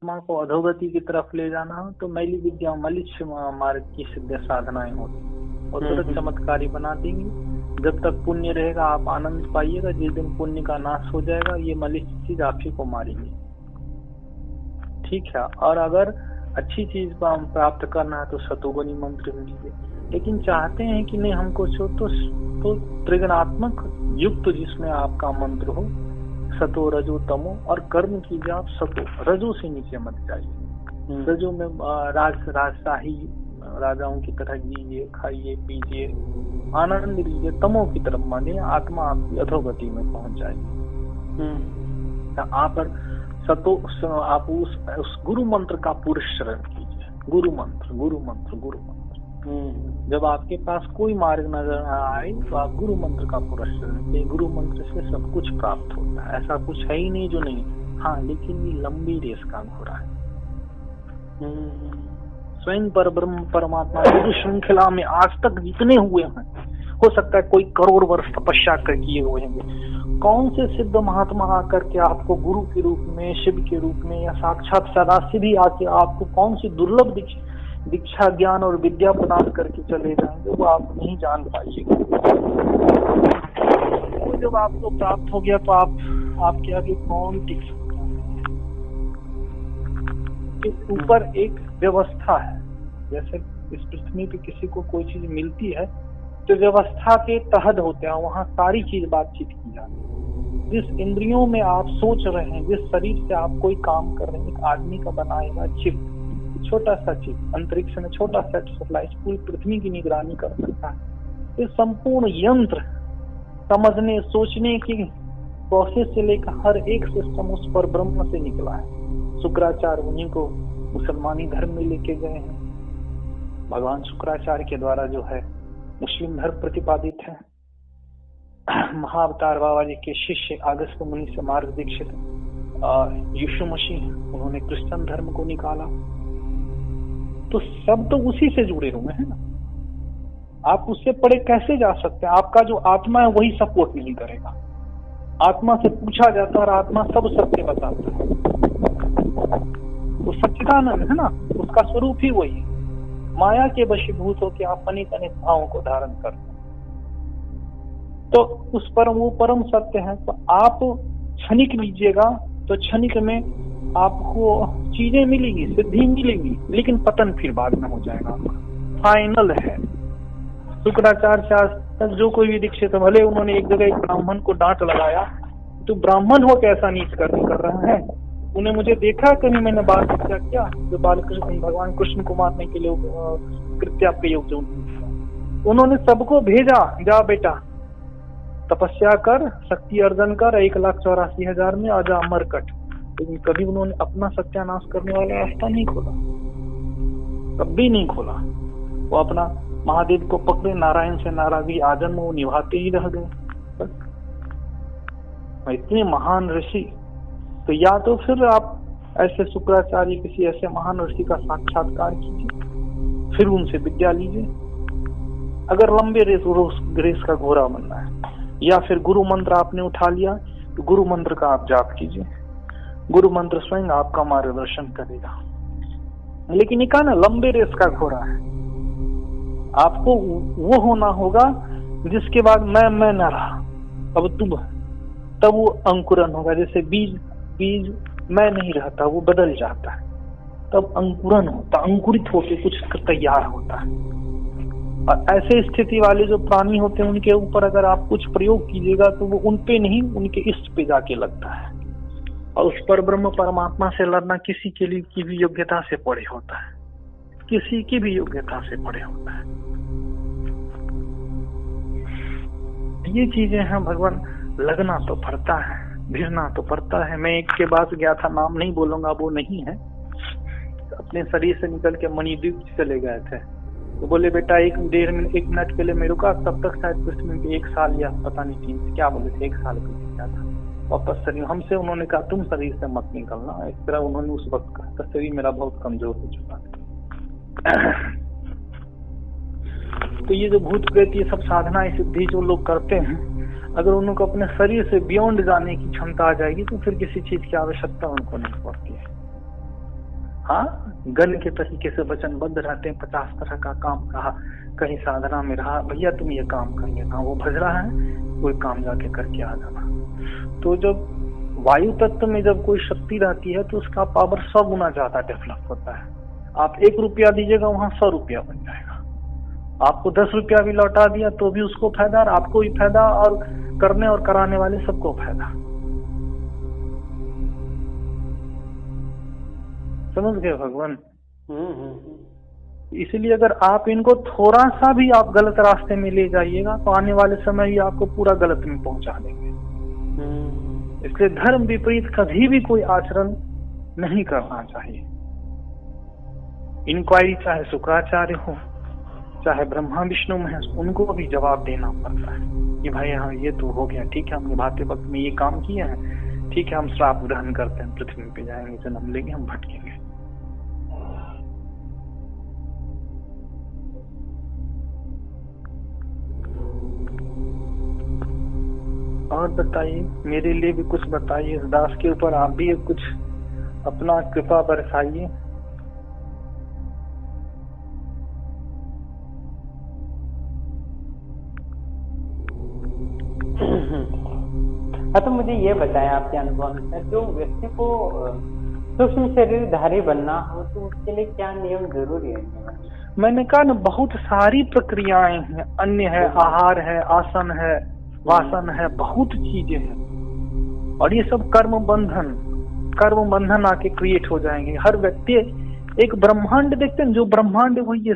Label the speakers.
Speaker 1: आत्मा को अधोगति की तरफ ले जाना हो तो मैली विद्या मलिच्छ मार्ग की सिद्ध साधनाएं होती और तुरंत चमत्कारी बना देंगी। जब तक पुण्य रहेगा आप आनंद पाइएगा, जिस दिन पुण्य का नाश हो जाएगा ये मलिच्छ चीज आप ही को मारेंगे। ठीक है, और अगर अच्छी चीज को हम प्राप्त करना है तो सतोगुणी मंत्र लीजिए। लेकिन चाहते हैं कि नहीं हमको तो त्रिगुणात्मक युक्त जिसमें आपका मंत्र हो, सतो रजो तमो, और कर्म कीजिए आप सतो, रजो से नीचे मत जाइए। रजो में राजशाही राजाओं की तरह जिए, खाइए पीजिए, आनंद लीजिए, तमो की तरफ मानिए, आत्मा आपकी अधोगति में पहुंच जाएगी। आप सतो आप उस गुरु मंत्र का पुरस्करण कीजिए। गुरु मंत्र गुरु मंत्र गुरु मंत्र। जब आपके पास कोई मार्ग नजर न आए तो आप गुरु मंत्र का पुरस्करण कीजिए। गुरु मंत्र से सब कुछ प्राप्त होता है, ऐसा कुछ है ही नहीं जो नहीं। हाँ, लेकिन ये लंबी रेस का घोड़ा है। स्वयं पर ब्रह्म परमात्मा गुरु श्रृंखला में आज तक जितने हुए हैं, हो सकता है कोई करोड़ वर्ष तपस्या कर किए हुए हैं, कौन से सिद्ध महात्मा आकर के आपको गुरु के रूप में, शिव के रूप में, या साक्षात सदाशिव आके आपको कौन सी दुर्लभ दीक्षा ज्ञान और विद्या प्रदान करके चले जाएंगे, वो आप नहीं जान पाइएगा। तो जब आपको प्राप्त हो गया तो आपके आगे कौन टिक सकता है? इस ऊपर एक व्यवस्था है। जैसे इस पृथ्वी पे किसी को कोई चीज मिलती है तो व्यवस्था के तहत होते हैं, वहाँ सारी चीज बातचीत की जाती है। जिस इंद्रियों में आप सोच रहे हैं, जिस शरीर से आप कोई काम कर रहे हैं, एक आदमी का बनाएगा चिप, छोटा सा चिप अंतरिक्ष में छोटा सा सैटेलाइट पूरी पृथ्वी की निगरानी कर सकता है। इस संपूर्ण यंत्र समझने सोचने की प्रोसेस से लेकर हर एक सिस्टम उस पर ब्रह्म से निकला है। शुक्राचार्य उन्हीं को मुसलमानी धर्म में लेके गए हैं। भगवान शुक्राचार्य के द्वारा जो है मुस्लिम धर्म प्रतिपादित है। महाअवतार बाबा जी के शिष्य अगस्त्य मुनि से मार्ग दीक्षित यीशु मसीह, उन्होंने क्रिश्चियन धर्म को निकाला। तो सब तो उसी से जुड़े हुए हैं ना, आप उससे परे कैसे जा सकते हैं? आपका जो आत्मा है वही सपोर्ट नहीं करेगा। आत्मा से पूछा जाता है और आत्मा सब सत्य बताता है। वो सच्चिदानंद है ना, उसका स्वरूप ही वही है। माया के वशीभूत होकर आप अनेक अनेक भावों को धारण करते हैं। तो उस परम वो परम सत्य है। तो आप क्षणिक लीजिएगा तो क्षणिक में आपको चीजें मिलेगी, सिद्धि मिलेगी, लेकिन पतन फिर बाद में हो जाएगा। फाइनल है। शुक्राचार्य आज तक जो कोई भी दीक्षित, भले उन्होंने एक जगह एक ब्राह्मण को डांट लगाया, तो ब्राह्मण हो कैसा नीच कर्म कर रहा है। उन्हें मुझे देखा कभी मैंने बाल हत्या किया, जो बालकृष्ण भगवान कृष्ण को मारने के लिए कृत्या प्रयोग जो उन्होंने सबको भेजा, जा बेटा तपस्या कर, शक्ति अर्जन कर, 1,84,000 में आजा अमर कट। लेकिन कभी उन्होंने अपना सत्यानाश करने वाला रास्ता नहीं खोला, कभी नहीं खोला। वो अपना महादेव को पकड़े, नारायण से नाराजी आजन्म वो निभाते ही रह गए। बस इतने महान ऋषि। तो या तो फिर आप ऐसे शुक्राचार्य किसी ऐसे महान ऋषि का साक्षात्कार कीजिए, फिर उनसे विद्या लीजिए। अगर लंबे रेस का घोड़ा बनना है, या फिर गुरु मंत्र आपने उठा लिया तो गुरु मंत्र का आप जाप कीजिए। गुरु मंत्र स्वयं आपका मार्गदर्शन करेगा। लेकिन ये कहा ना, लंबे रेस का घोड़ा है। आपको वो होना होगा जिसके बाद मैं न रहा, अब तुम, तब वो अंकुरन होगा। जैसे बीज मैं नहीं रहता, वो बदल जाता है, तब अंकुरन होता, अंकुरित होके कुछ तैयार होता है। और ऐसे स्थिति वाले जो प्राणी होते हैं, उनके ऊपर अगर आप कुछ प्रयोग कीजिएगा तो वो उन पे नहीं, उनके इष्ट पे जाके लगता है। और उस पर ब्रह्म परमात्मा से लड़ना किसी के लिए की भी योग्यता से परे होता है, किसी की भी योग्यता से परे होता है। ये चीजें हैं भगवान। लगना तो पड़ता है, भिड़ना तो पड़ता है। मैं एक के पास गया था, नाम नहीं बोलूंगा, वो नहीं है, अपने शरीर से निकल के मणिद्वीप चले गए थे। तो बोले बेटा 1 मिनट के लिए मैं रुका, तब तक शायद पृथ्वी में 1 साल या पता नहीं 3 क्या बोले थे, 1 साल पीछे क्या था। वापस शरीर हमसे उन्होंने कहा तुम शरीर से मत निकलना, इस तरह उन्होंने उस वक्त कहा। तो शरीर मेरा बहुत कमजोर हो चुका था। तो ये जो भूत प्रेत ये सब साधना सिद्धि जो लोग करते हैं, अगर उनको अपने शरीर से बियॉन्ड जाने की क्षमता आ जाएगी तो फिर किसी चीज की आवश्यकता उनको नहीं पड़ती है। हाँ, गन के तरीके से वचनबद्ध रहते हैं, 50 तरह का काम कहा, कहीं साधना में रहा, भैया तुम ये काम कर लेना, वो भज रहा है, कोई काम जाके करके आ जाना। तो जब वायु तत्व में जब कोई शक्ति रहती है तो उसका पावर 100 गुना ज्यादा डेवलप होता है। आप 1 रुपया दीजिएगा, वहां 100 रुपया बन जाएगा। आपको 10 रुपया भी लौटा दिया तो भी उसको फायदा, और आपको भी फायदा, और करने और कराने वाले सबको फायदा। समझ गए भगवान? इसलिए अगर आप इनको थोड़ा सा भी आप गलत रास्ते में ले जाइएगा तो आने वाले समय ही आपको पूरा गलत में पहुंचा देंगे। इसलिए धर्म विपरीत कभी भी कोई आचरण नहीं करना चाहिए। इंक्वायरी चाहे शुक्राचार्य हो, चाहे ब्रह्मा विष्णु महेश, उनको भी जवाब देना पड़ता है कि भाई हाँ ये तो हो गया, ठीक है, हम निभाते वक्त में ये काम किए हैं, ठीक है, हम श्राप ग्रहण करते हैं, पृथ्वी पे जाएंगे, जन्म लेंगे, हम भटकेंगे। और बताइए, मेरे लिए भी कुछ बताइए, इस दास के ऊपर आप भी कुछ अपना कृपा बरसाइए।
Speaker 2: हाँ, तो मुझे ये बताएं आपके अनुभव से, जो व्यक्ति को सूक्ष्म शरीरधारी बनना हो तो उसके लिए क्या नियम जरूरी है?
Speaker 1: मैंने कहा ना, बहुत सारी प्रक्रियाएं हैं, अन्न है, आहार है, आसन है, वासन है, बहुत चीजें हैं, और ये सब कर्म बंधन आके क्रिएट हो जाएंगे। हर व्यक्ति एक ब्रह्मांड देखते हैं, जो ब्रह्मांड वही